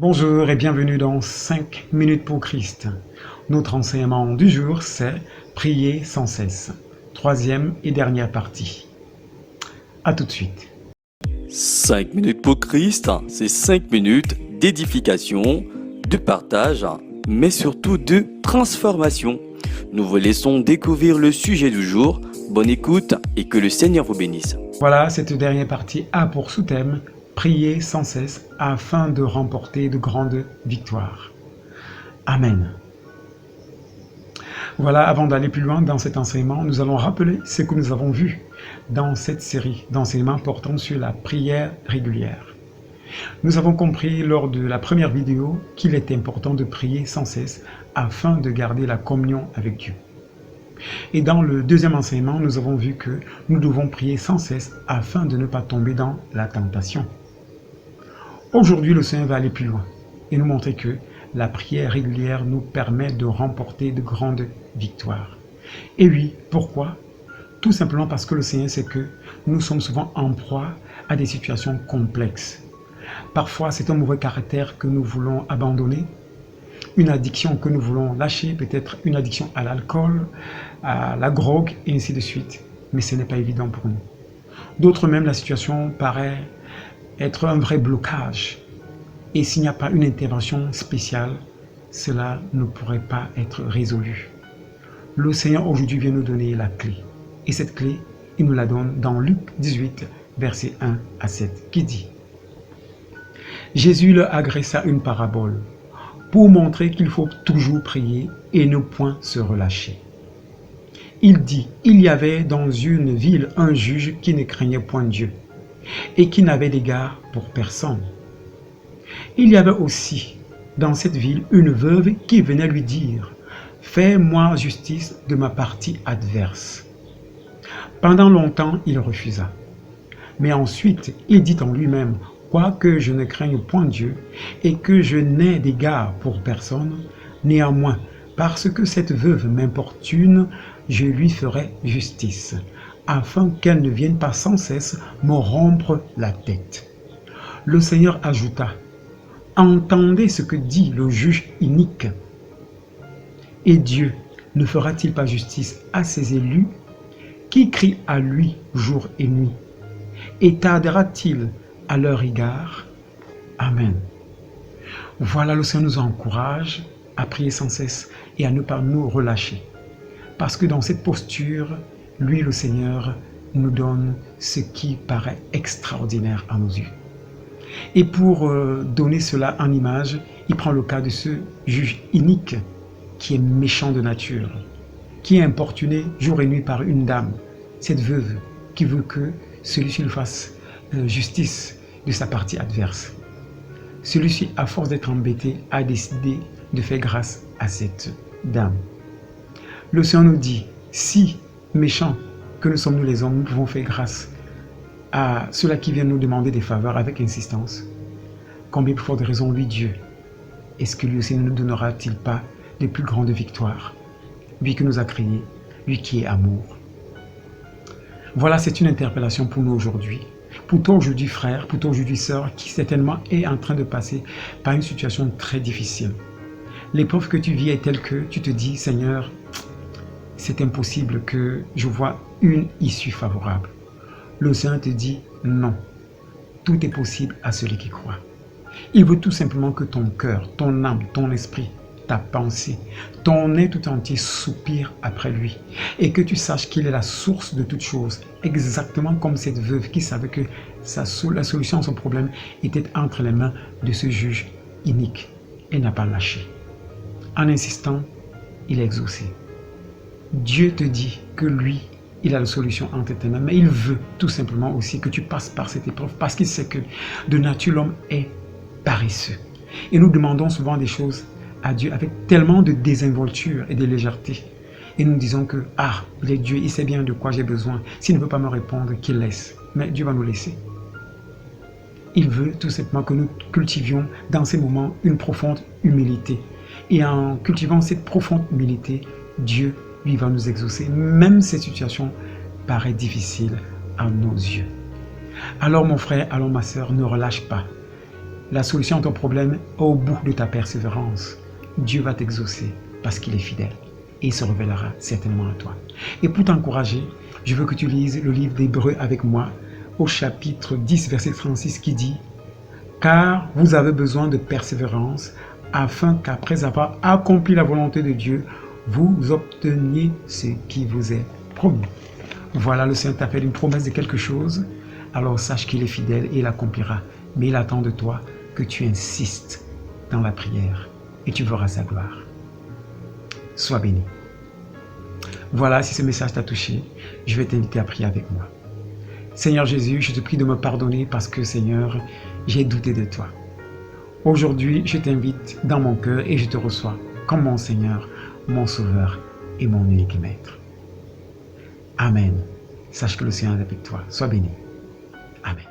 Bonjour et bienvenue dans 5 minutes pour Christ. Notre enseignement du jour, c'est prier sans cesse. Troisième et dernière partie. A tout de suite. 5 minutes pour Christ, c'est 5 minutes d'édification, de partage, mais surtout de transformation. Nous vous laissons découvrir le sujet du jour. Bonne écoute et que le Seigneur vous bénisse. Voilà, cette dernière partie a pour sous-thème prier sans cesse afin de remporter de grandes victoires. Amen. Voilà, avant d'aller plus loin dans cet enseignement, nous allons rappeler ce que nous avons vu dans cette série d'enseignements portant sur la prière régulière. Nous avons compris lors de la première vidéo qu'il est important de prier sans cesse afin de garder la communion avec Dieu. Et dans le deuxième enseignement, nous avons vu que nous devons prier sans cesse afin de ne pas tomber dans la tentation. Aujourd'hui, le Seigneur va aller plus loin et nous montrer que la prière régulière nous permet de remporter de grandes victoires. Et oui, pourquoi? Tout simplement parce que le Seigneur sait que nous sommes souvent en proie à des situations complexes. Parfois, c'est un mauvais caractère que nous voulons abandonner, une addiction que nous voulons lâcher, peut-être une addiction à l'alcool, à la drogue, et ainsi de suite. Mais ce n'est pas évident pour nous. D'autres même, la situation paraît être un vrai blocage. Et s'il n'y a pas une intervention spéciale, cela ne pourrait pas être résolu. Le Seigneur aujourd'hui vient nous donner la clé. Et cette clé, il nous la donne dans Luc 18, versets 1 à 7, qui dit: Jésus leur adressa une parabole pour montrer qu'il faut toujours prier et ne point se relâcher. Il dit: il y avait dans une ville un juge qui ne craignait point Dieu et qui n'avait d'égard pour personne. Il y avait aussi dans cette ville une veuve qui venait lui dire: fais-moi justice de ma partie adverse. Pendant longtemps, il refusa. Mais ensuite, il dit en lui-même: quoique je ne craigne point Dieu et que je n'ai d'égard pour personne, néanmoins, parce que cette veuve m'importune, je lui ferai justice, afin qu'elle ne vienne pas sans cesse me rompre la tête. Le Seigneur ajouta: entendez ce que dit le juge inique. Et Dieu ne fera-t-il pas justice à ses élus qui crient à lui jour et nuit? Et tardera-t-il à leur égard? Amen. Voilà, le Seigneur nous encourage à prier sans cesse et à ne pas nous relâcher. Parce que dans cette posture, lui, le Seigneur, nous donne ce qui paraît extraordinaire à nos yeux. Et pour donner cela en image, il prend le cas de ce juge inique qui est méchant de nature, qui est importuné jour et nuit par une dame, cette veuve qui veut que celui-ci lui fasse justice de sa partie adverse. Celui-ci, à force d'être embêté, a décidé de faire grâce à cette dame. Le Seigneur nous dit: si méchants que nous sommes nous les hommes, nous pouvons faire grâce à ceux-là qui viennent nous demander des faveurs avec insistance, combien plus forte raison lui, Dieu, est-ce que lui aussi ne nous donnera-t-il pas de plus grandes victoires? Lui qui nous a créés, lui qui est amour. Voilà, c'est une interpellation pour nous aujourd'hui. Pour toi aujourd'hui, frère, pour toi aujourd'hui, sœur, qui certainement est en train de passer par une situation très difficile. L'épreuve que tu vis est telle que tu te dis: Seigneur, c'est impossible que je vois une issue favorable. Le Seigneur te dit: non, tout est possible à celui qui croit. Il veut tout simplement que ton cœur, ton âme, ton esprit, ta pensée, ton être tout entier soupire après lui. Et que tu saches qu'il est la source de toutes choses. Exactement comme cette veuve qui savait que la solution à son problème était entre les mains de ce juge inique. Elle n'a pas lâché. En insistant, il a exaucé. Dieu te dit que lui, il a la solution entre tes mains, mais il veut tout simplement aussi que tu passes par cette épreuve parce qu'il sait que de nature l'homme est paresseux. Et nous demandons souvent des choses à Dieu avec tellement de désinvolture et de légèreté. Et nous disons que, il est Dieu, il sait bien de quoi j'ai besoin. S'il ne veut pas me répondre, qu'il laisse. Mais Dieu va nous laisser. Il veut tout simplement que nous cultivions dans ces moments une profonde humilité. Et en cultivant cette profonde humilité, Dieu, lui, va nous exaucer. Même cette situation paraît difficile à nos yeux. Alors mon frère, alors ma sœur, ne relâche pas. La solution à ton problème est au bout de ta persévérance. Dieu va t'exaucer parce qu'il est fidèle et il se révélera certainement à toi. Et pour t'encourager, je veux que tu lises le livre d'Hébreux avec moi au chapitre 10, verset 36 qui dit « Car vous avez besoin de persévérance afin qu'après avoir accompli la volonté de Dieu, vous obteniez ce qui vous est promis. » Voilà, le Seigneur t'a fait une promesse de quelque chose, alors sache qu'il est fidèle et il accomplira. Mais il attend de toi que tu insistes dans la prière et tu verras sa gloire. Sois béni. Voilà, si ce message t'a touché, je vais t'inviter à prier avec moi. Seigneur Jésus, je te prie de me pardonner parce que, Seigneur, j'ai douté de toi. Aujourd'hui, je t'invite dans mon cœur et je te reçois comme mon Seigneur, mon Sauveur et mon unique Maître. Amen. Sache que le Seigneur est avec toi. Sois béni. Amen.